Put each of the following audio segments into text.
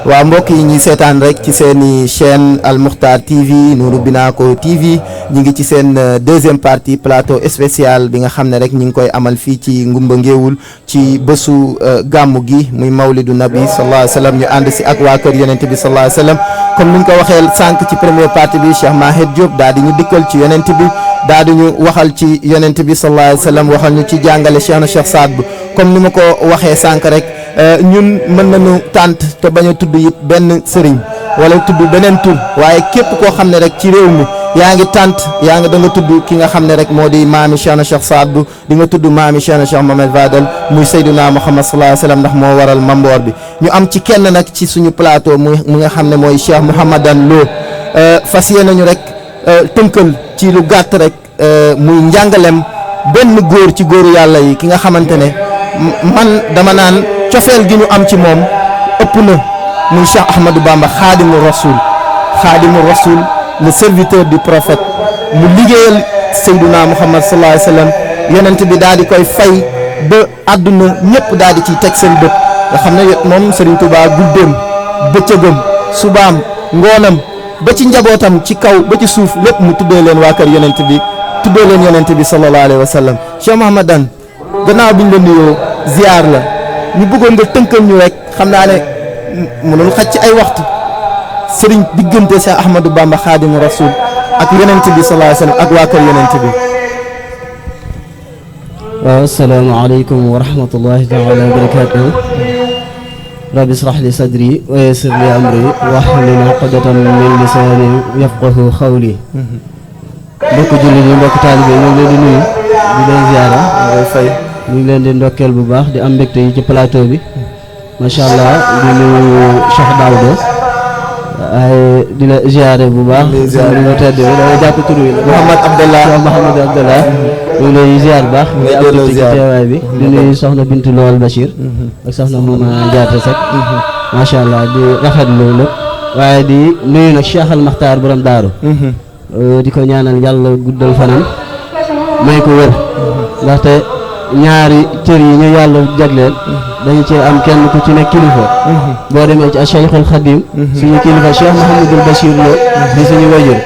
waa mbokk yi ñuy seetaan rek ci seeni chaîne Al Moukhtar TV Nourou Binako TV ñi ngi ci seen deuxième partie plateau spécial bi nga xam ne rek ñi ngi koy amal fii ci Ngumba Ngéwul ci bésu gàmmu gi muy mawlidu nabi sallallahu alayhi wa sallam ñu ànd si ak waa kër yonent bi sallallahu alayhi wa sallam comme ni ñu ko waxee sànq ci première partie bi Cheikh Mahed Diop daal di ñu dikkal ci yonent bi daal di ñu waxal ci yonent bi sallallahu alayhi wa sallam waxal ñu ci jàngale Cheikh na Cheikh Saad Bou comme ni ma ko waxee sànq rek ñun mën nañu tànt te bañ a tudd it benn sëriñ wala tudd beneen tur waaye képp koo xam ne rek ci réew mi yaa ngi tànt yaa ngi da nga tudd ki nga xam ne rek moo di maami Cheikh na Cheikh Saad Bou di nga tudd maami Cheikh na Cheikh Mohamed Fadel muy Seydina Muhammad sallallahu alayhi wa sallam ndax moo waral mamboor bi ñu am ci kenn nag ci suñu plateau mu nga xam ne mooy Cheikh Mouhamadan Lo fas yéene nañu rek tënkal ci lu gàtt rek muy njàngalem benn góor ci góoru yàlla yi ki nga xamante ne man dama naan cofeel gi ñu am ci moom ëpp na muy Cheikh Ahmadou Bamba xaadimu rasul le serviteur du prophète mu liggéeyal Seydina Muhammad sallallahu alayhi wa sallam yonent bi daal di koy fay ba àdduna ñëpp daal di ciy teg seen bët nga xam ne moom Serigne Touba guddeem bëccëgam subaam ngoonam ba ci njabootam ci kaw ba ci suuf lépp mu tuddee leen waa kër yonent bi tuddee leen yonent bi sallallahu alayhi wa sallam Cheikh Mouhamadan gannaaw biñ la nuyoo ziar la ñu bëggoon nga tënkal ñu rek xam naa ne mënul xaj ci ay waxtu sëriñ diggante Cheikh Ahmadou Bamba xaadimu rasul ak yonent bi sallallahu alayhi wa sallam ak waa kër yonent bi. waaw asalaamaaleykum wa rahmatullahi taala wa barakatuhu rabbi israh li sadri wa yassir li amri wahlul uqdatan min lisani yafqahu qawli mbokk jullit yi mbokk taalibe ñu ngi leen di nuyu di leen ziara ngay fay ñu ngi leen di ndokkeel bu baax di am mbégte yi ci plateau bi macha allah di nuyu Cheikh Daouda ay di la ziare bu baax di la tedd bi dama jàpp tur wi Mouhamad Abdallah ñu ngi lay ziar bu baax di am mbégte ci teewaay bi di nuyu soxna Bintu Lawal Bachir ak soxna Mouma Diatta Seck macha allah di rafetlu lépp waaye di nuyu nag Cheikh Al Makhtar borom daaru di ko ñaanal yàlla guddal fanam may ko wér ndaxte ñaari cër yi ñu yàlla jagleel dañu ci am kenn ku ci nekk kilifa boo demee ci Cheikhul Khadim suñu kilifa Cheikh Mouhamadul Bachir Lo di suñu wajur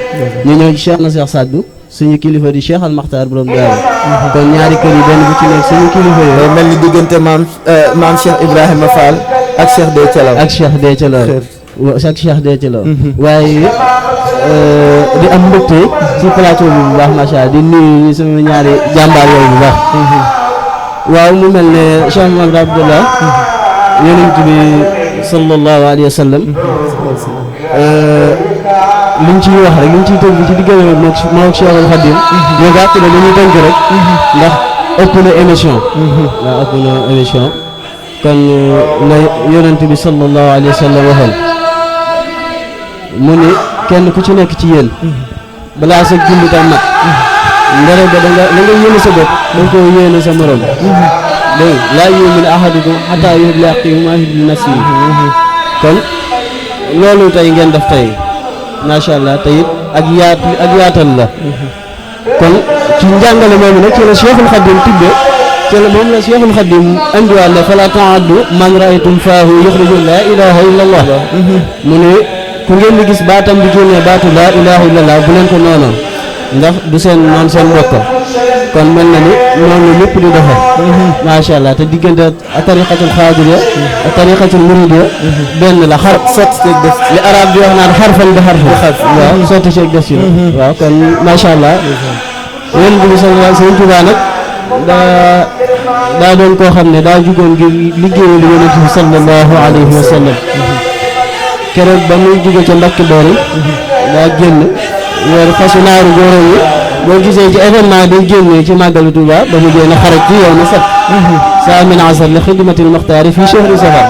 ñu ñëw ci Cheikh na Cheikh Saad Bou suñu kilifa di Cheikh Al Makhtar borom daaru kon ñaari kër yi benn bu ci nekk suñu kilifa yooyu mel ni diggante maam Cheikh Ibrahima Fall ak Cheikh Déthialaw waaye di am mbégte ci plateau bi bu baax macha allah di nuyu sama ñaari jàmbaar yooyu bu baax waaw mu mel ne Cheikh Mouhamed Abdallah yonent bi sallallahu alayhi wa sallam liñ ciy wax rek liñ ciy tënk ci diggante moom Cheikhul Khadim yoo gàtt na li ñuy tënk rek ndax ëpp na émission waaw ëpp na émission kon la yonent bi sallallahu alayhi wa sallam waxoon mu ni kenn ku ci nekk ci yéen balaa sa jullit am mat ndere ba da nga yéene sa bopp da nga ko yéene sa morom dégg laa yu'minu ahadukum hattaa yuhibba li axiihi maa yuhibbu li nafsihi kon loolu tey ngeen def tey macha allah tey ak yaatal la kon ci njàngale moomu nag ci la Cheikhul Khadim tibbe ci la moom la Cheikhul Khadim andiwaat ne falaa ta'uddu man ra'aytum faahu yuxriju laa ilaaha illallah mu ne ku ngeen di gis baatam di génnee baatu laa ilaaha illallah bu leen ko noonu ndax du seen noon seen mbokk kon mel na ni noonu lépp di doxee macha allah te diggante a tariqatul xaadiriya a tariqatul muridiya benn la xar sotti ceeg def li arab di wax naan xarfan bi xarf waaw sotti ceeg def si waaw kon macha allah yonent bi sallallahu alayhi wa sallam nag daa doon koo xam ne daa jugoon ngir liggéeyal yonent bi sallallahu alayhi wa sallam keroog ba muy jóge ca Mbàkke Bari daa génn yor fasu naaru góoram yi boo gisee ci événement day génnee ci màggalu Tuuba ba mu génn xaraj ci yow na sat saa min asar li xidmatil muxtaari fii chehri safar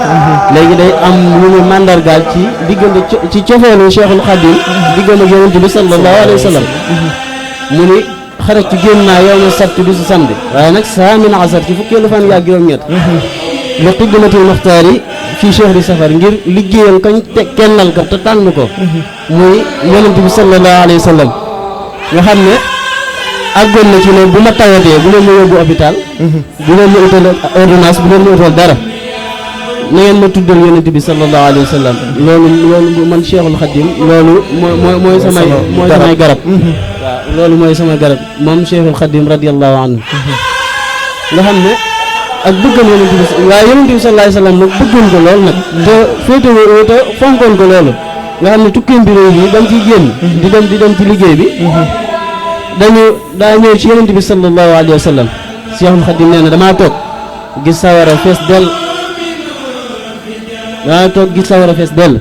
léegi day am lu mu mandargaal ci diggante ci cofeelu Cheikhul Khadim diggante ak yonent bi sallallahu alayhi wa sallam mu ni xaraj ci génn naa yow na sabt bi si samedi waaye nag saa min asar ci fukkeelu fan yaag juróom-ñett li xidmatil muxtaari fii chehri safar ngir liggéeyal kañ te kennal ko te tànn ko muy yonent bi sallallahu alayhi wa sallam nga xam ne àggoon na ci ne bu ma tawatee bu leen ma yóbbu hôpital bu leen ma utal ordonnance bu leen ma utal dara na ngeen ma tuddal yonent bi sallallahu alayhi wa sallam loolu man Cheikhul Khadim loolu mooy samay garab waaw loolu mooy sama garab moom Cheikhul Khadim radiyallahu anhu nga xam ne ak bëggal yonent bi waaye yonent bi sallallahu alayhi wa sallam nag bëggoon ko lool nag te féetewoo te fonkoon ko loolu nga xam ne tukkeem bi réew bi ba mu ciy génn di dem ci liggéey bi daa ñëw ci yonent bi sallallahu alayhi wa sallam Cheikhul Khadim nee na damaa toog gis sawara fees dell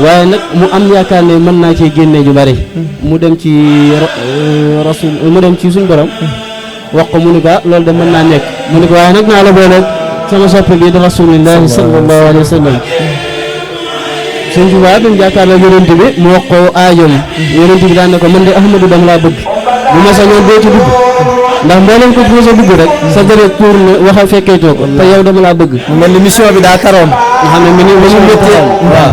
waaye nag mu am yaakaar ne mën naa cee génne ju bari mu dem ci rasul mu dem ci suñ borom wax ko mu ni ko loolu de mën naa nekk mu ni ko waaye nag naa la booleeg sama soppe bi di rasulillahi sallallahu alayhi wa sallam suñ Tuubaa bi mu jàkkaarloo yonent bi mu wax ko aajoom yonent bi daan ne ko man de Ahmadu dama laa bëgg bu ma sañoon doo ci dugg ndax mbooleem ko fu sa dugg rek sa deret tuur na waxal fekkeetoo ko te yow dama laa bëgg mel ni mission bi daa taroon nga xam ne mu méttee waaw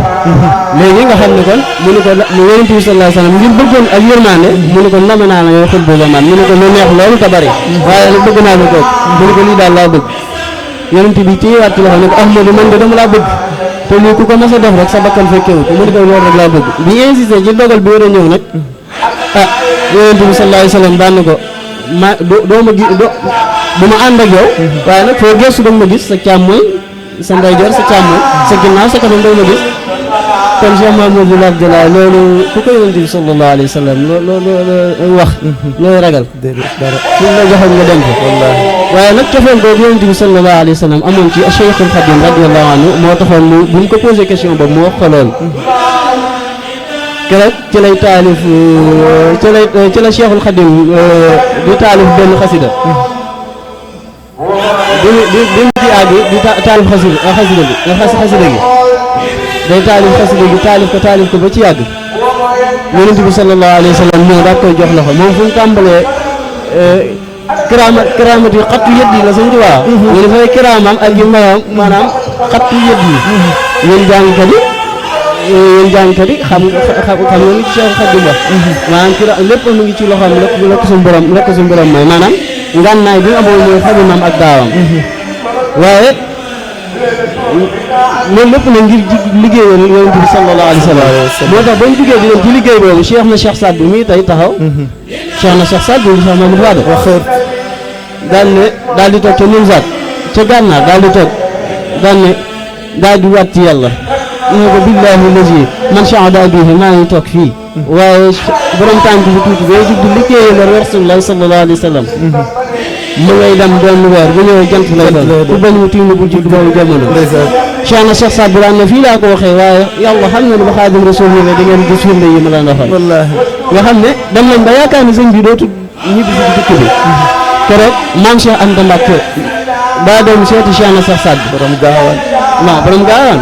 léegi nga xam ne kon mu ne ko mu yonent bi sallallahu alayhi wa sallam ngir bëggoon ak yërmaande mu ne ko nama naa la yow xul booba man mu ne ko lu neex loolu te bari waaye nag bëgg naa ko toog mu ne ko lii daal laa bëgg yonent bi téyewaat ci loxo ne ko Ahmadu man de dama laa bëgg te lii ku ko mas a def rek sa bakkan fekkewu ko mu ne ko loolu rek laa bëgg bi insisté ci dogal bi war a ñëw nag yonent bi sallallahu alayhi wa sallam daan na ko doo ma gis du ma ànd ak yow waaye nag foo gëstu danga ma gis sa càmmooñ sa ndeyjoor sa càmmooñ sa ginnaaw sa kanam danga ma gis kon Cheikh Mahamadou Abdoulaye loolu ku ko yonent bi sallallahu alayhi wa sallam loolu wax looy ragal dara suñ la joxoon nga dem ko waaye nag cofeel boobu yonent bi sallallahu alayhi wa sallam amoon ci Cheikhul Khadim radiyallahu anhu moo taxoon bu ñu ko posé question boobu mu wax ko loolu keroog ci lay taalif ci la Cheikhul Khadim di taalif benn xasida di ci àgg di taalif xasida gi day taalif ko ba ci yàgg yonent bi sallallahu alayhi wa sallam ñëw daal koy jox loxo moom fu mu tàmbalee kiraamat yi xattu yët yi la sëñ Tuubaa ñu dafay kiraamam ak yu mayam maanaam xattu yët yi yéen jàngkat yi xam nga ni Cheikh Khadim wax maanaam lépp mu ngi ci loxoom lekk suñu borom may maanaam ngànnaay bi amoon mooy xalimam ak daawam waaye loolu lépp na ngir liggéeyal yonent bi sallallahu alayhi wa sallam moo tax ba ñu duggee di dem ci liggéey boobu Cheikh Saad Bou mii tey taxaw Cheikh Saad Bou Cheikh Mamadou Fadal daal di toog ca Nimzaat ca gànnaar daal di waat ci yàlla ne ko billahi lazi man shahada bihi maa ngi toog fii waaye borom tànk bu tuuti bay jug di liggéeyal Rasulullah sallallahu alayhi wa sallam mu ngay dem doon weer bu ñëwee jant lay doon ku bañ mu tiim bu jug boobu jamono Cheikh Saad Bou ne fii laa ko waxee waaye yàlla xam na ne ba Xaadim Rasul ñëwee da ngeen gis firnde yi ma la waxal nga xam ne dem nañ ba yaakaar ni sëñ bi dootu ñibbi si dëkk bi keroog maam Cheikh Anta Mbacke daa dem seeti Cheikh Saad Bou borom gaawaan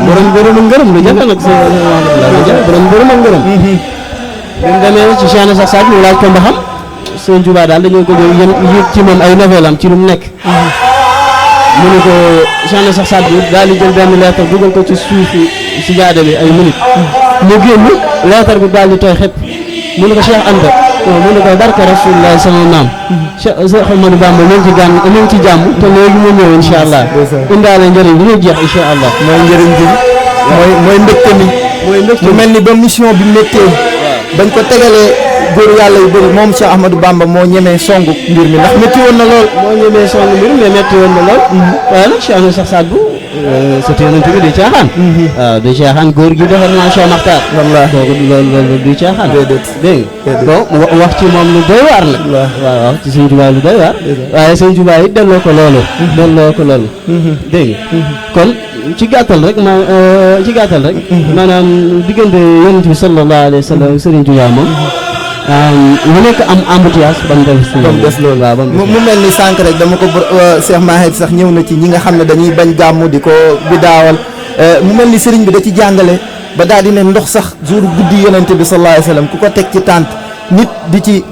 borom ngërëm lu jafe nag borom ngërëm ak ngërëm bi mu demee ci Cheikh Saad Bou laaj ko mba xam sëñ Tuubaa daal dañoo ko yëg ci moom ay nouvelle am ci lu mu nekk mu ne ko Cheikh Saad Bou daal di jël benn lettre dugal ko ci suufi si jaade bi ay minute mu génn lettre bi daal di tooy xepp mu ne ko Cheikh Anta mu ne ko barke Rasulullah sama naam Cheikh Ahmadou Bamba ñu ngi ci jàmm te léegi mu ñëw incha allah indaale njëriñ bi ñu jeex incha allah mooy njëriñ bi mooy mbégte mi mu mel ni ba mission bi méttee bañ ko tegalee góor yàlla yu bëri moom Cheikh Ahmadou Bamba moo ñemee songu mbir mi ndax métti woon na lool moo ñemee songu mbir mi mais métti woon na lool waaye nag Cheikh Saad Bou c'était yonent bi du caaxaan waaw du caaxaan góor gi defar naa Cheikh Makhtar wallaahi kooku loolu du caaxaan dégg nga bon wax ci moom lu doy waar nag waaw ci Sëñ Tuubaa lu doy waar waaye Sëñ Tuubaa it delloo ko loolu dégg nga kon ci gàttal rek maanaam diggante yonent bi sallallahu alayhi wa sallam Sëriñ Tuubaa moom mu nekk am embouteillage ba mu des loolu waaw mu mel ni sànq rek dama ko Cheikh Mahed sax ñëw na ci ñi nga xam ne dañuy bañ gàmmu di ko bidaawal mu mel ni sëriñ bi da ci jàngale ba daal di ne ndox sax jour guddi yonent bi sallallahu alayhi wa sallam ku ko teg ci tànt nit di ci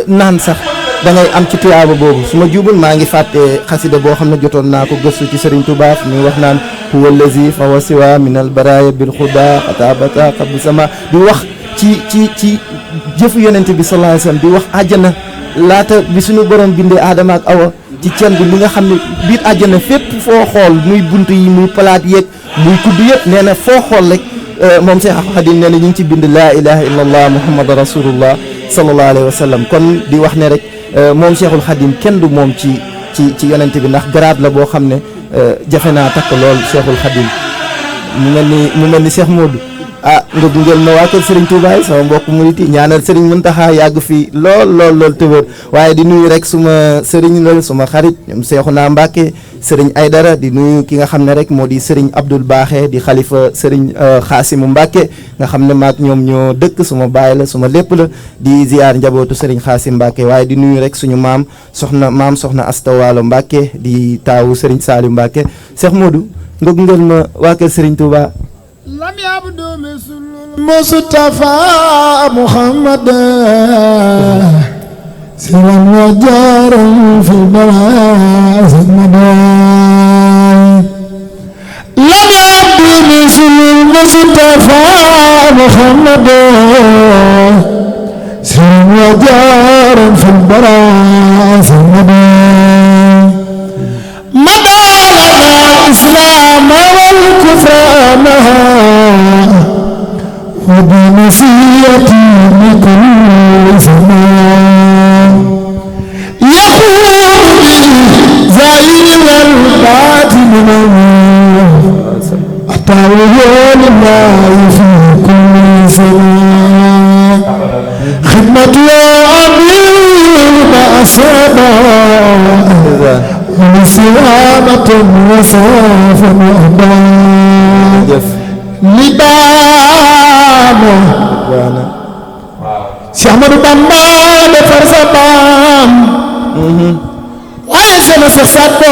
naan sax da ngay am ci tuyaaba boobu su ma jubul maa ngi fàtte xasida boo xam ne jotoon naa ko gëstu ci Sëriñ Tuubaa muy wax naan huwa allazi fa wa siwa min al baraya bil xuda xatabata xabu sama di wax ci jëfu yonent bi sallallahu alayhi wasallam di wax àjjana laata bi suñu borom bindee Adama ak Awa ci cen bi nga xam ne biir àjjana fépp foo xool muy bunt yi muy palaat yeeg muy kudd yëpp nee na foo xool rek moom Cheikh Khadim nee na ñu ngi ci bind laa ilaha illallah muhammad rasulullah sallallahu alayhi wa sallam kon di wax ne rek moom Cheikhul Khadim kenn du moom ci yonent bi ndax grade la boo xam ne jafe naa takk lool Cheikhul Khadim mu mel ni Cheikh Modou nga gungeel ma waa kër Serigne Touba yi sama mbokk murit yi ñaanal Serigne Mountakha yàgg fi lool tëwër waaye di nuyu rek suma Serigne la suma xarit ñoom Cheikhouna Mbacké Serigne Aydara di nuyu ki nga xam ne rek moo di Serigne Abdoul Baaxe di xalifa Serigne Xaasimu Mbacké nga xam ne maag ñoom ñoo dëkk suma baay la suma lépp la di ziar njabootu Serigne Xaasim Mbacké waaye di nuyu rek suñu maam soxna Asta Waalo Mbacké di taawu Serigne Saliou Mbacké Cheikh Modou nga gungeel ma waa kër Serigne Touba. لم يبدو مثل المصطفى محمد سرا وجارا في البراء سرمدا لم يبدو مثل المصطفى محمد سرا وجارا في البراء سرمدا مدى لنا الإسلام والكفر معا وبنصيحتي لكل زمان يقول بالزين والباطن أطاوه لله في كل زمان خدمة أمير بأسابا وسلامة وصافا وأبا libaano si Ahmadu Bamba defar sa maam waaye sama Seex Saadu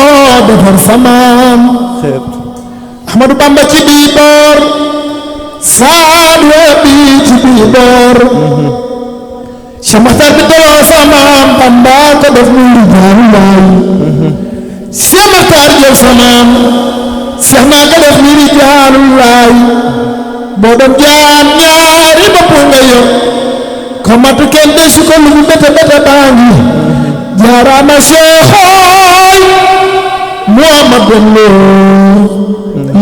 defar sa maam Ahmadu Bamba ci bii boor Saadu bi ci bii boor Cheikh Maxtaar bi daloo sa maam Bamba ko def muy rijaalu laay Cheikh Maxtaar jël sa maam Cheikh naa ko def ni rijaalu laay boo doon jaan ñaari bopp nga yor ko matu kenn de su ko lu mu bete baa ngi jaaraama Cheikhoy Muhammad Bello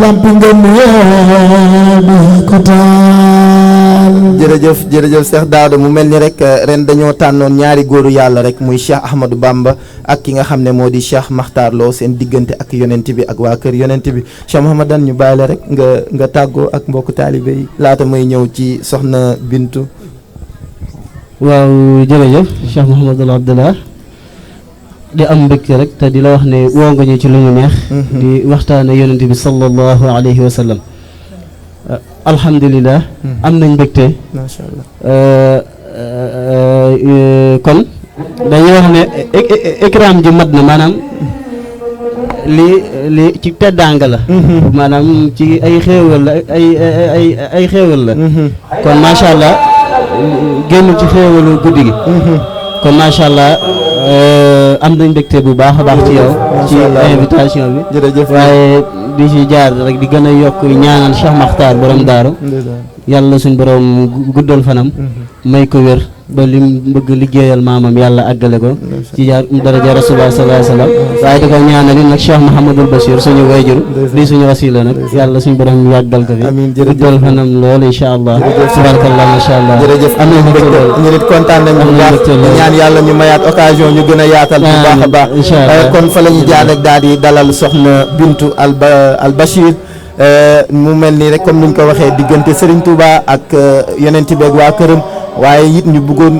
lampi nga nuyoo bi ko taal. jërëjëf Cheikh Daouda mu mel ni rek ren dañoo tànnoon ñaari góoru yàlla rek muy Cheikh Ahmadou Bamba ak ki nga xam ne moo di Cheikh Makhtar Lo seen diggante ak yonent bi ak waa kër yonent bi Cheikh Mouhamadan ñu bàyyi la rek nga tàggoo ak mbokku taalibe yi laata may ñëw ci soxna Bintu. waaw jërëjëf Cheikh Mouhamadul Abdallah di am mbégte rek te di la wax ne woo nga ñu ci lu ñu neex. di waxtaane yonent bi sallallahu alayhi wa sallam. alhamdulilah. am nañ mbégte. macha allah. kon dañuy wax ne écran ji mat na maanaam li ci teddaanga la. maanaam ci ay xéewal la ay xéewal la. kon macha allah génn ci xéewalu guddi gi. kon macha allah am nañ mbégte bu baax a baax ci yow. ci invitation bi. jërëjëf waaye di ci jaar rek di gën a yokk ñaanal Cheikh Makhtar borom daaru yàlla suñ borom guddal fanam. may ko wér ba lim bëgg liggéeyal maamam yàlla àggale ko. ci jaar daraja rasulullah sallallahu alayhi wa sallam. waaye di ko ñaanal nag Cheikh Mouhamadul Bachir suñu wayjur di suñu wasila nag yàlla suñ borom yàggal ko fi. amiin jërëjëf guddal fanam lool incha allah. tabarakallah macha allah. jërëjëf am nañu mbégte ñu nit kontaan nañu bu baax di ñaan yàlla ñu mayaat occasion ñu gën a yaatal bu baax a baax. kon fa la ñu jaar rek daal di dalal soxna Bintu al Bachir mu mel nii rek comme ni ñu ko waxee diggante Serigne Touba ak yonent bi ak waa këram waaye it ñu bëggoon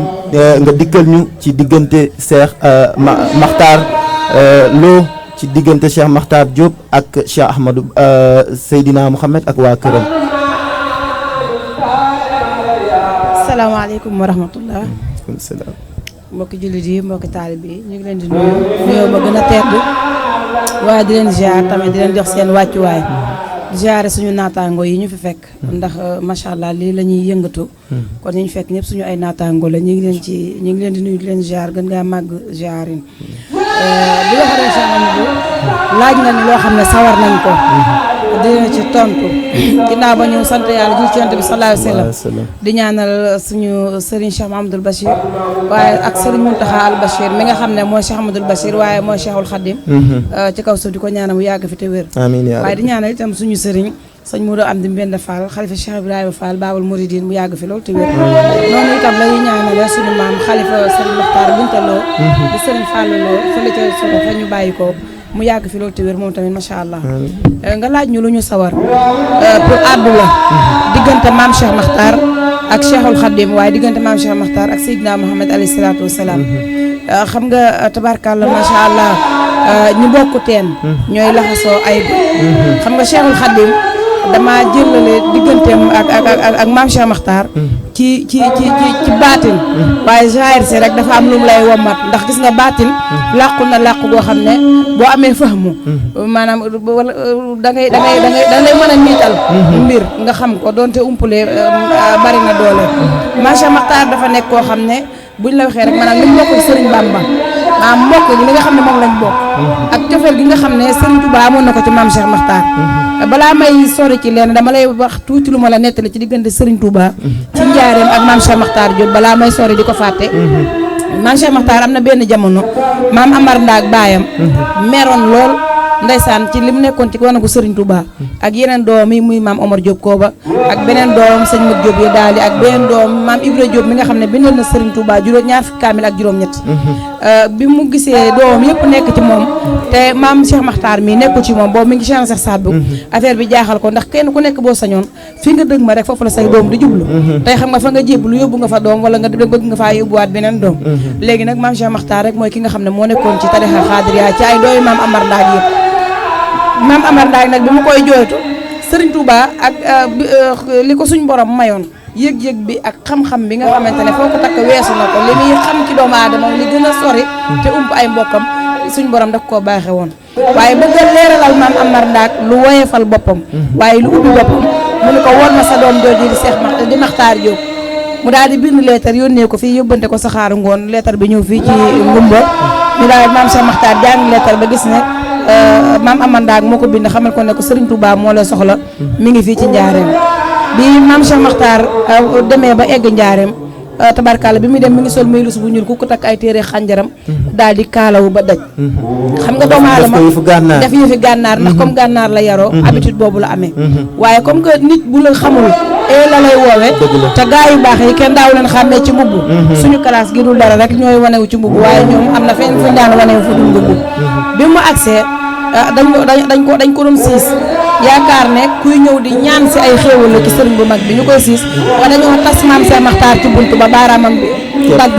nga dikkal ñu ci diggante Cheikh Makhtar Lo ci diggante Cheikh Makhtar Diop ak Cheikh Ahmadou Seydina Mouhamed ak waa këram. asalaamaaleykum wa rahmatullah. mbokki jullit yi mbokki taalib yi ñu ngi leen di nuyu nuyoo ba gën a tedd waaye di leen ziar tamit di leen jox seen wàccuwaay di ziare suñu naataango yi ñu fi fekk ndax macha allah lii la ñuy yëngatu kon ñu fekk ñëpp suñu ay naataango la ñu ngi leen di nuyu di leen ziar gën ngaa màgg ziarin di wax rek Cheikh Amadou laaj nga ni loo xam ne sawar nañ ko dina ci tontu ginnaaw ba ñu sant yàlla ji ci yonent bi sallallahu alayhi wa sallam di ñaanal suñu Serigne Cheikh Mahamadul Bachir waaye ak Serigne Mountakha Al Bachir mi nga xam ne mooy Cheikh Mahamadul Bachir waaye mooy Cheikhul Khadim ci kaw suuf di ko ñaanal mu yàgg fi te wér amiin yaa waaye di ñaanal itam suñu Serigne sëñ Modou Amdi Mbenda Fall xalifa Cheikh Ibrahima Fall Babul Mouridine mu yàgg fi loolu te wér noonu itam la ñuy ñaanale suñu maam xalifa Serigne Mokhtar Bintaloo di Serigne Fallou fële ca suba fa ñu bàyyi ko mu yàgg fi loolu te wér moom tamit macha allah nga laaj ñu lu ñu sawar pour àddu la diggante maam Cheikh Makhtar ak Cheikhul Khadim waaye diggante maam Cheikh Makhtar ak Seydina Mohamed alayhi salaatu wasalaam xam nga tabarkàlla macha allah ñu bokk teen ñooy laxasoo ay xam nga Cheikhul Khadim dama jëlale digganteem ak maam Cheikh Makhtar ci baatin waaye jaayir si rek dafa am lu mu lay wommat ndax gis nga baatin làqu na làqu goo xam ne boo amee fahmu maanaam wala da ngay mën a niital mbir nga xam ko doonte umpule bari na doole maam Cheikh Makhtar dafa nekk koo xam ne buñ la waxee rek maanaam li mu bokk Serigne Bamba maanaam mbokk gi li nga xam ne moom lañ bokk ak cofeel gi nga xam ne Serigne Touba amoon na ko ci maam Cheikh Makhtar balaa may sori ci leen dama lay wax tuuti lu ma la nettali ci diggante Serigne Touba ci njaareem ak maam Cheikh Makhtar Diop balaa may sori di ko fàtte maam Cheikh Makhtar am na benn jamono maam Amar Ndaak baayam meroon lool ndeysaan ci li mu nekkoon ci wanagu Serigne Touba ak yeneen doom yi muy maam Omar Diop Kooba ak beneen doom sëñ Mat Diop yi daal di ak beneen doom maam Ibra Diop mi nga xam ne bindal na Serigne Touba ñaar fukki kaamil ak juróom-ñett bi mu gisee doom yëpp nekk ci moom te maam Cheikh Makhtar mi nekku ci moom boobu mi ngi Cheikh Cheikh Sadbu affaire bi jaaxal ko ndax kenn ku nekk boo sañoon fi nga dëgg ma rek foofu la say doom di jublu tey xam nga fa nga jébbalu yóbbu nga fa doom wala nga bëgg nga faa yóbbuwaat beneen doom léegi nag maam Cheikh Makhtar rek mooy ki nga xam ne moo nekkoon ci tarixa xaadiriya ci ay dooyu maam Amar Ndaak yëpp maam Amar Ndaak nag bi mu koy jooytu Serigne Touba ak li ko suñ borom mayoon yëg-yëg bi ak xam-xam bi nga xamante ne foo ko takk weesu na ko li muy xam ci doomu aadama li gën a sori te ump ay mbokkam suñ borom daf koo baaxe woon waaye bëgg a leeralal maam Amar Ndaak lu woyefal boppam waaye lu ubbi boppam mu ne ko woon ma sa doom jooju di Makhtar Diop mu daal di bind leetar yónnee ko fii yóbbante ko saxaaru ngoon leetar bi ñëw fii ci Ngumba ñu daal maam Cheikh Makhtar jàng leetar ba gis ne maam Amar Ndaak moo ko bind xamal ko ne ko Serigne Touba moo la soxla mi ngi fii ci njaareem bi maam Cheikh Makhtar demee ba egg njaareem tabarkalla bi muy dem mi ngi sol maylus bu ñuul ku ko takk ay téere xànjaram daal di kaalawu ba daj xam nga doomu aadama def yëfi gànnaar ndax comme gànnaar la yaroo habitude boobu la amee waaye comme que nit bu la xamul la lay woowee te gaa yu baax yi kenn daaw leen xàmmee ci mbubb suñu classe gi dul dara rek ñooy wanewu ci mbubb waaye ñoom am na fenn fuñ daan wanewu fu dul mbubb bi mu agsee dañ ko doon siis yaakaar ne kuy ñëw di ñaan si ay xéewal la ci sëriñ bu mag bi ñu koy siis wala dañoo tas maam Cheikh Makhtar ci bunt ba baaraamam bi dagg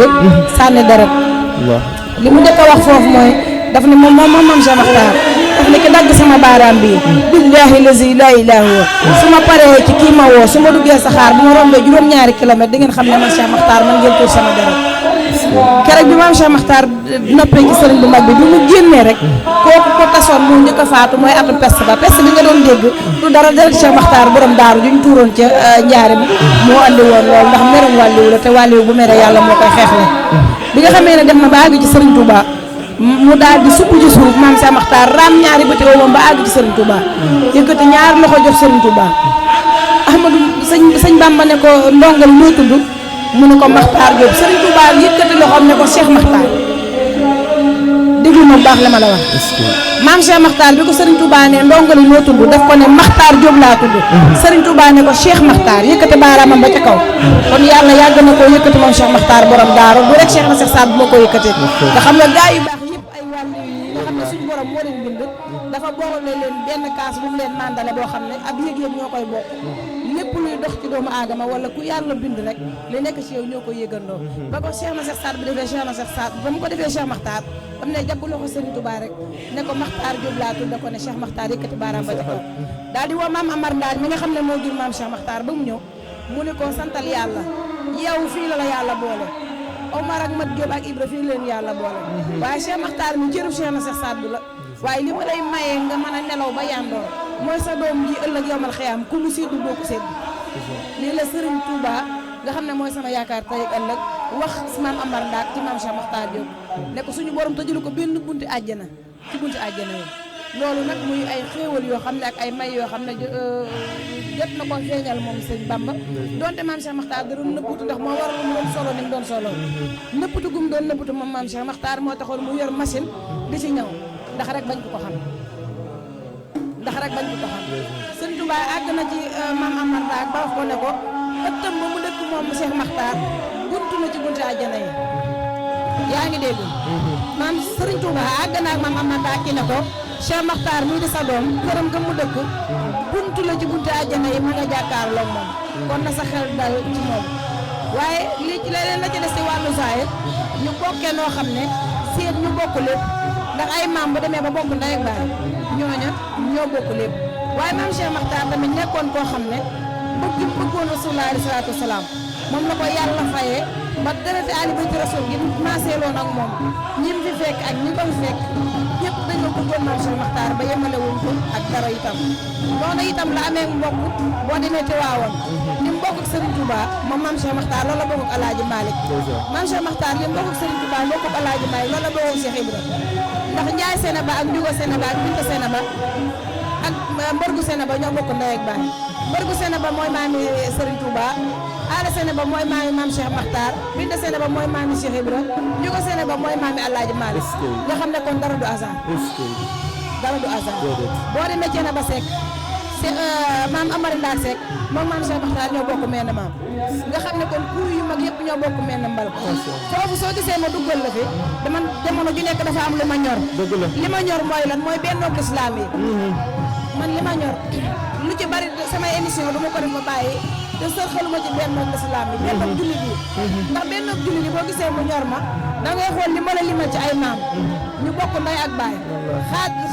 sànni deret li mu njëkk a wax foofu mooy daf ne moom maam Cheikh Makhtar daf ne ki dagg sama baaraam bi billaahi lazi laa ilaaha huwa su ma paree ci kii ma woo su ma duggee saxaar bu ma rombee juróom-ñaari kilomètre di ngeen xam ne man Cheikh Makhtar man ngeen tuur sama deret keroog bi maam Cheikh Makhtar noppee ci sëriñ bu mag bi mu génnee rek kooku ko tasoon mu njëkk a faatu mooy atu peste ba peste bi nga doon dégg du dara dara Cheikh Makhtar borom daaru juñ tuuroon ca njaarim moo andi woon loolu ndax merum wàlliwu la te wàlliwu bu mere yàlla moo koy xeexle bi nga xamee ne dem na ba àgg ci sëriñ Touba mu daal di sukk ci suuf maam Cheikh Makhtar raam ñaari bëti moom ba àgg ci sëriñ Touba yëkkati ñaar loxo jox sëriñ Touba Ahmadou sëñ Bamba ne ko ndongal moo tudd mu ne ko Makhtar Diop Serigne Touba yëkkati loxoom ne ko Cheikh Makhtar déglu ma baax la ma la wax maam Cheikh Makhtar bi ko Serigne Touba ne ndongali moo tudd daf ko ne Makhtar Diop laa tudd Serigne Touba ne ko Cheikh Makhtar yëkkati baaraamam ba ca kaw kon yàlla yàgg na koo yëkkati moom Cheikh Makhtar borom daaru bu rek Cheikh na Cheikh Saad bu moo ko yëkkatee nga xam ne gaa yu baax yëpp ay wàllu yi nga xam ne suñu borom moo leen bind dafa boole leen benn kaas bu mu leen mandale boo xam ne ab yëg-yëg ñoo koy bokk lépp luy dox ci doomu aadama wala ku yàlla bind rek li nekk ci yow ñoo koy yëgandoo ba ko Cheikh na Cheikh Saad bi defee Cheikh na Cheikh Saad ba mu ko defee Cheikh Makhtar bam ne jàpp loxo Serigne Touba rek ne ko Makhtar Diop laa tudd da ko ne Cheikh Makhtar yëkkati baaraam ba ca kaw daal di woo maam Amar Ndaak mi nga xam ne moo jur maam Cheikh Makhtar ba mu ñëw mu ne ko santal yàlla yow fii la yàlla boole Omar ak Mat Diop ak Ibra fii leen yàlla boole waaye Cheikh Makhtar mi jëru Cheikh na Cheikh Saad bu la waaye li ma lay mayee nga mën a nelaw ba yandoor mooy sa doom ji ëllëg yowmal xiyaam ku mu séddu boo ko séddu lii la Serigne Touba nga xam ne mooy sama yaakaar tey ak ëllëg wax maam Amar Ndaak ci maam Cheikh Makhtar Diop ne ko suñu borom tëjulu ko benn bunti àjjana ci bunti àjjana yi loolu nag muy ay xéewal yoo xam ne ak ay may yoo xam ne jot na ko feeñal moom sëñ Bamba donte maam Cheikh Makhtar da doon nëpputu ndax moo waral mu doon solo ni mu doon solo nëpputu gum doon nëpputu moom maam Cheikh Makhtar moo taxoon mu yor machine di ci ñëw ndax rek bañ ko xam sëñ Touba àgg na ci maam Amar Ndaak ba wax ko ne ko ëttam ba mu dëkk moom Cheikh Makhtar buntu na ci buntu àjjana yi yaa ngi dégg maam Serigne Touba àgg na ak maam Amar Ndaak ki ne ko Cheikh Makhtar muy di sa doom këram nga mu dëkk buntu la ci buntu àjjana yi ma nga jàkkaarloo moom kon na sa xel dal ci moom waaye li ci leneen la ci des ci wàllu saayir ñu bokkee noo xam ne seet ñu bokk lépp ndax ay maam bu demee ba bokk ndey ak baay ñooña ñoo bokk lépp waaye maam Cheikh Makhtar tamit nekkoon koo xam ne bëggoon Rasulullah alayhi salaatu wasalaam moom la ko yàlla fayee ba dereti Ali bayti Rasul gi maaseeloon ak moom ñim fi fekk ak ñi ko fi fekk ñëpp dañoo bëggoon maam Cheikh Makhtar ba yemale wuñ ko ak dara itam loolu itam la amee mbokk boo demee Tiwaawoon ni mu bokk ak Serigne Touba moom maam Cheikh Makhtar loolu la bokk ak Alaaji Malick maam Cheikh Makhtar li mu bokk ak Serigne Touba bokk ak Alaaji Malick loolu la bokk ak Cheikh Ibra ndax Njaay Senaba ak Njugo Senaba ak Binta Senaba ak Mbërgu Senaba ñoo bokk ndey ak baay Mbërgu Senaba mooy maami Serigne Touba Aala Senaba mooy maami maam Cheikh Makhtar Binta Senaba mooy maami Cheikh Ibra Njugo Senaba mooy maami Alaaji Malick nga xam ne kon dara du hasard boo demee Thiénaba Seck maam Amari Ndaak Seck moom maam Cheikh Makhtar ñoo bokk menn maam nga xam ne kon kuur yu mag yëpp ñoo bokk menn mbal foofu soo gisee ma duggal la fi dama jamono ju nekk dafa am lu ma ñor li ma ñor mooy lan mooy benn lislaam yi man li ma ñor lu ci bari samay émission du ma ko def ba bàyyi te sër xaluma ci benn lislaam yi benn jullit yi ndax benn jullit yi boo gisee mu ñor ma da ngay xool li ma la limal ci ay maam ñu bokk ndey ak baay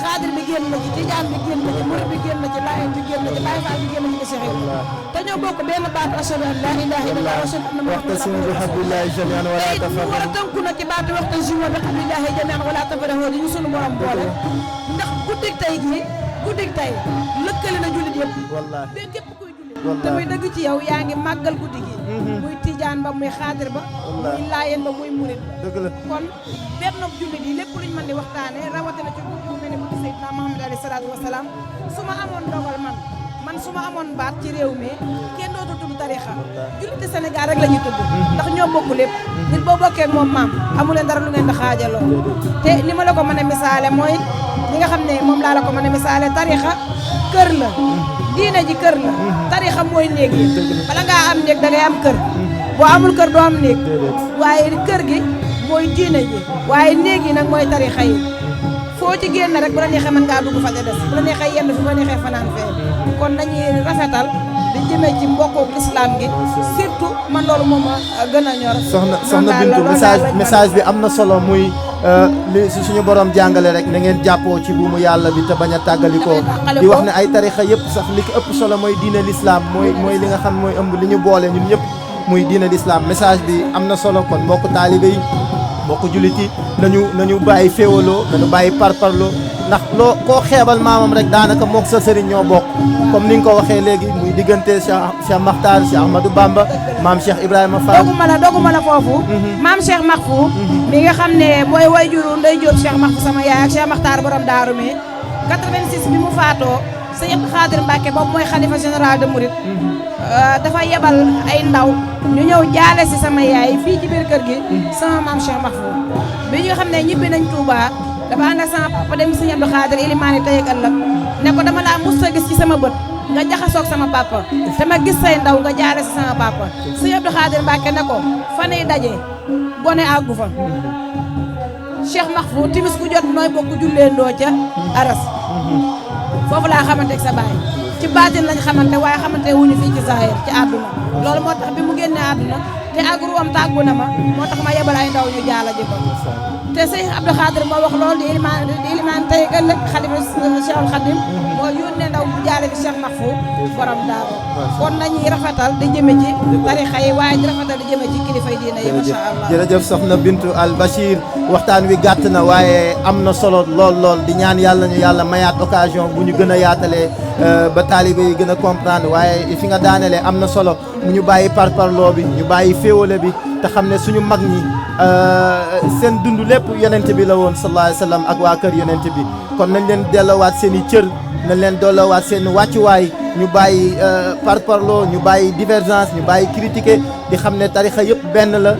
xaadir bi génn na ci tijaan bi génn na ci murid bi génn na ci laayeen bi génn na ci baay faal bi génn na ci Cheikh Ibra te ñoo bokk benn baatu ashhadu an laa ilaaha illallaah wa ashhadu anna muhammadan rasulullah ñu war a tënku na ci baatu wa'tasimu bi hablillahi jamii'an wa laa tafarraqu li ñu sunu borom boole ndax guddik tey lëkkale na jullit yëpp ba képp kuy jullit te muy dëgg ci yow yaa ngi màggal guddi gi muy tijaan ba muy xaadir ba muy laayeen ba muy murid ba kon benn jullit yi lépp luñ mën di waxtaane rawatina ci guddi gu mel ne guddi Seydina Muhammad alayhi salaatu wasalaam su ma amoon dogal man su ma amoon baat ci réew mi kenn dootu tudd tarixa julliti Sénégal rek la ñuy tudd ndax ñoo bokk lépp nit boo bokkee moom maam amu leen dara lu ngeen di xaajaloo te ni ma la ko mën a misaale mooy li nga xam ne moom laa la ko mën a misaale tarixa kër la diine ji kër la tarixa mooy néeg yi bala ngaa am néeg da ngay am kër boo amul kër doo am néeg waaye kër gi mooy diine ji waaye néeg yi nag mooy tarixa yi foo ci génn rek bu la neexee mën ngaa dugg fa ca des bu la neexee yenn fi bu la neexee fanaan fee kon nañuy rafetal di jëmee ci mbokku islam gi surtout man loolu moom a gën a ñor. soxna Bintu message bi am na solo muy li suñu borom jàngale rek na ngeen jàppoo ci buumu yàlla bi te bañ a tàggalikoo di wax ne ay tarixa yëpp sax li ko ëpp solo mooy diine l'islam mooy li nga xam mooy ëmb li ñu boole ñun ñëpp muy diine l'islam message bi am na solo kon mbokku taalibe yi mbokku jullit yi nañu bàyyi féewaloo nañu bàyyi parparloo ndax loo koo xeebal maamam rek daanaka mook sa sëriñ ñoo bokk comme ni nga ko waxee léegi muy diggante Cheikh Makhtar Cheikh Ahmadou Bamba maam Cheikh Ibrahima Fall doguma la foofu maam Cheikh Mahfou mi nga xam ne mooy wayjuru Ndey Jóob Cheikh Mahfou sama yaay ak Cheikh Makhtar borom daaru mi 86 bi mu faatoo sëñ Abdou Khadir Mbacke boobu mooy xalifa général de Mouride dafa yebal ay ndaw ñu ñëw jaale si sama yaay fii ci biir kër gi sama maam Cheikh Mahfou bi ñu xam ne ñibbi nañ Touba dafa ànd ak sama papa dem sëñ Abdou Khadir ilimaani tey ak ëllëg ne ko dama laa mus a gis ci sama bët nga jaxasoog sama papa dama gis say ndaw nga jaale si sama papa sëñ Abdou Khadir Mbacke ne ko fan yi daje gone àggu fa Cheikh Mahfou timis ku jot nooy bokk jullee ndoo ca aras foofu laa xamante ak sa baay ci baatin lañ xamante waaye xamante wuñu fii ci zahir ci àdduna loolu moo tax bi mu génnee àdduna te ak ruwam tàggu na ma moo tax ma yebal ay ndaw ñu jaala ji ko te sëñ Abdou Khadir moo wax loolu di ilimaan tey ëllëg xalifa Cheikhul Khadim moo yónnee ndaw bu jaale bi Cheikh Mahfou borom daaru kon nañuy rafetal di jëme ci tarixa yi waaye di rafetal di jëme ci kilifay diina yi masha Allah jërëjëf soxna Bintu Al Bachir waxtaan wi gàtt na waaye am na solo lool di ñaan yàlla ñu yàlla mayaat occasion bu ñu gën a yaatalee ba taalibe yi gën a comprendre waaye fi nga daanelee am na solo mu ñu bàyyi parparloo bi ñu bàyyi féewale bi te xam ne suñu mag ñi seen dund lépp yonent bi la woon sallallahu alayhi wa sallam ak waa kër yonent bi kon nañ leen delloowaat seen i cër nañ leen delloowaat seen wàccuwaay ñu bàyyi parparloo ñu bàyyi divergence ñu bàyyi critiquer di xam ne tarixa yëpp benn la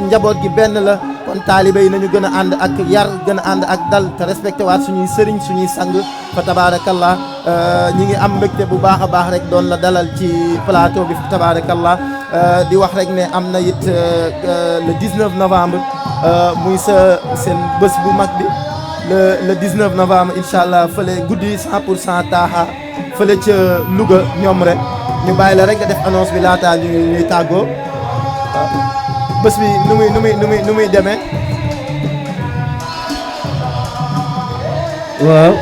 njaboot gi benn la kon taalibe yi nañu gën a ànd ak yar gën a ànd ak dal te respecté waat suñuy sëriñ suñuy sang fa tabaarakallah ñi ngi am mbégte bu baax a baax rek doon la dalal ci plateau bi fa tabaarakallah di wax rek ne am na it le 19 novembre muy seen bés bu mag bi le 19 novembre incha allah fële guddi 100% taaxa fële ca Louga ñoom rek ñu bàyyi la rek nga def annonce bi laataa ñuy tàggoo bés bi nu muy demee. waaw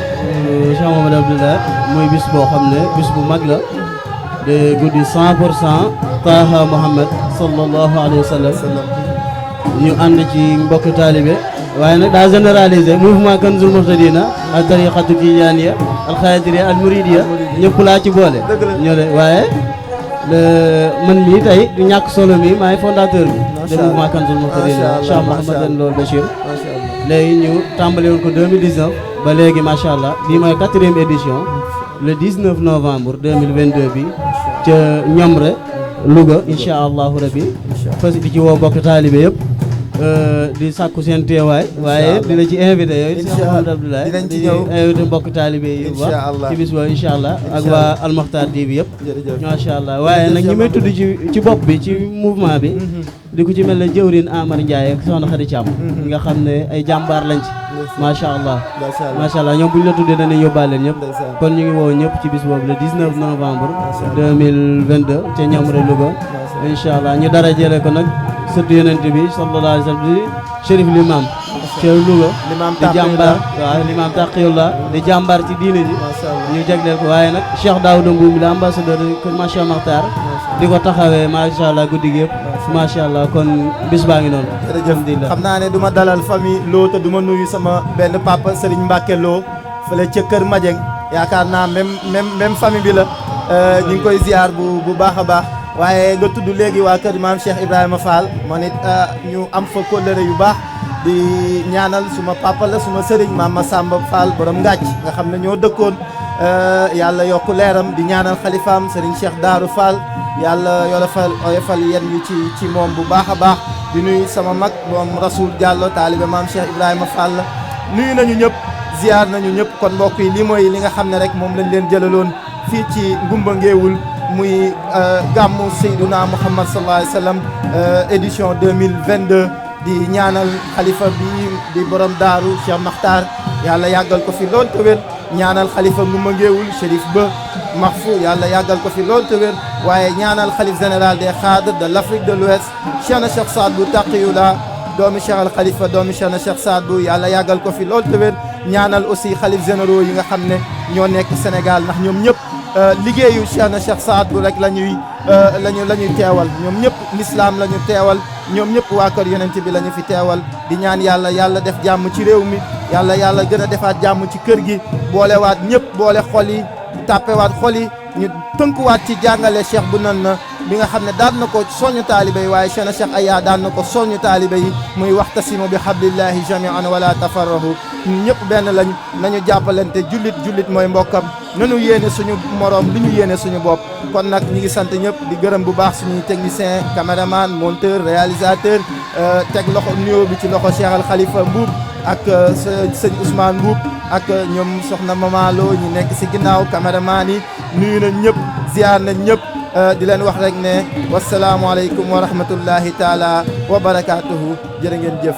Cheikh Mamadou Abdoulaye muy bis boo xam ne bis bu mag la de guddi 100% Taha Muhammad sallallahu alayhi wa sallam ñu ànd ci mbokk taalibe waaye nag daa généralisé mouvement Kanzul Muhtadina al tariqatu tijaniya al xaadiriya al muridiya ñëpp laa ci boole ñoo de waaye man mii tey du ñàkk solo mi maay fondateur bi de mouvement Kanzul Muhtadina Cheikh Mouhamadan Lool Bachir léegi ñu tàmbale woon ko 2019 ba léegi macha allah bii mooy 4e édition le 19 novembre 2022 bi ca Ñomre Louga incha allahu rabbi fas di ci woo bokk taalibe yëpp di sàkku seen teewaay waaye dina ci invité yooyu Cheikh Mamadou Abdoulaye dinañ ci di ñëw invité mbokk taalibe yi bu baax ci bis boobu incha allah ak waa Al Mokhtar TV yëpp macha allah waaye nag ñi may tudd ci bopp bi ci mouvement bi di ko ci mel ne jëwrin Amar Ndiaye ak soxna Khady Thiam nga xam ne ay jàmbaar lañ ci macha allah macha allah ñoom bu ñu la tuddee danañ yóbbaale ñëpp kon ñu ngi woo ñëpp ci bis boobu le 19 novembre 2022 ca Ñomre Louga incha allah ñu dara jële ko nag sëtu yonent bi sallallahu alayhi wa sallam di Chérif Limam ca Louga di jàmbaar waaw Limam Taqiyullah di jàmbaar ci diine ji ñu jagleel ko waaye nag Cheikh Daouda Mboum la ambassadeur de kër Macha Makhtar di ko taxawee macha allah guddi gi yëpp macha allah kon bis baa ngi noonu jërëjëf xam naa ne du ma dalal famille Lo te du ma nuyu sama benn papa Serigne Mbacke Lo fële ca kër Madieng yaakaar naa même famille bi la ñu ngi koy ziar bu baax a baax waaye nga tudd léegi waa kër maam Cheikh Ibrahima Fall man it ñu am fa kóllëre yu baax di ñaanal suma papa la suma sëriñ maam Massamba Fall borom ngàcc nga xam ne ñoo dëkkoon yàlla yokk leeram di ñaanal xalifaam sëriñ Cheikh Daaru Fall yàlla oyofal yen wi ci moom bu baax a baax di nuyu sama mag moom Rasoul Diallo taalibe maam Cheikh Ibrahima Fall la nuyu nañu ñëpp ziar nañu ñëpp kon mbokk yi li mooy li nga xam ne rek moom lañ leen jëlaloon fii ci Ngumba Ngeewul muy gàmmu Seyduna Muhammad sallallahu alayhi wa sallam édition 2022 di ñaanal xalifa bi di borom daaru Cheikh Makhtar yàlla yàggal ko fi lool te wér ñaanal xalifa Ngumba Ngeewul Chérif Ba Mahfou yàlla yàggal ko fi lool te wér waaye ñaanal xalif général des Khadres de l'Afrique de l'Ouest Cheikhna Cheikh Saad Bou Taqiyullah doomi Cheikh al Khalifa doomi Cheikhna Cheikh Saad Bou yàlla yàggal ko fi lool te wér ñaanal aussi xalif généraux yi nga xam ne ñoo nekk Sénégal ndax ñoom ñëpp liggéeyu Cheikhna Cheikh Saad Bou rek la ñuy teewal ñoom ñëpp l'islam la ñu teewal ñoom ñëpp waa kër yonent bi la ñu fi teewal di ñaan yàlla def jàmm ci réew mi yàlla gën a defaat jàmm ci kër gi boolewaat ñëpp boole xol yi tàppewaat xol yi ñu tënkuwaat ci jàngale Cheikh bu nan na bi nga xam ne daan na ko soññu taalibe yi waaye Cheikhna Cheikh Aya daan na ko soññu taalibe yi muy waxtasimu bi hablillahi jami'an wala tafarrahu ñun ñëpp benn lañ nañu jàppalante jullit mooy mbokkam nanu yéene suñu moroom li ñu yéene suñu bopp kon nag ñi ngi sant ñëpp di gërëm bu baax suñuy technicien caméraman monteur réalisateur teg loxo nuyoo bi ci loxo Cheikh al Khalifa Mbuub ak sëñ Ousmane Mbuub ak ñoom soxna Mama Lo ñi nekk si ginnaaw caméraman yi nuyu nañ ñëpp ziar nañ ñëpp di leen wax rek ne wasalaamualeykum wa rahmatullahi taala wa barakaatuhu jërë ngeen jëf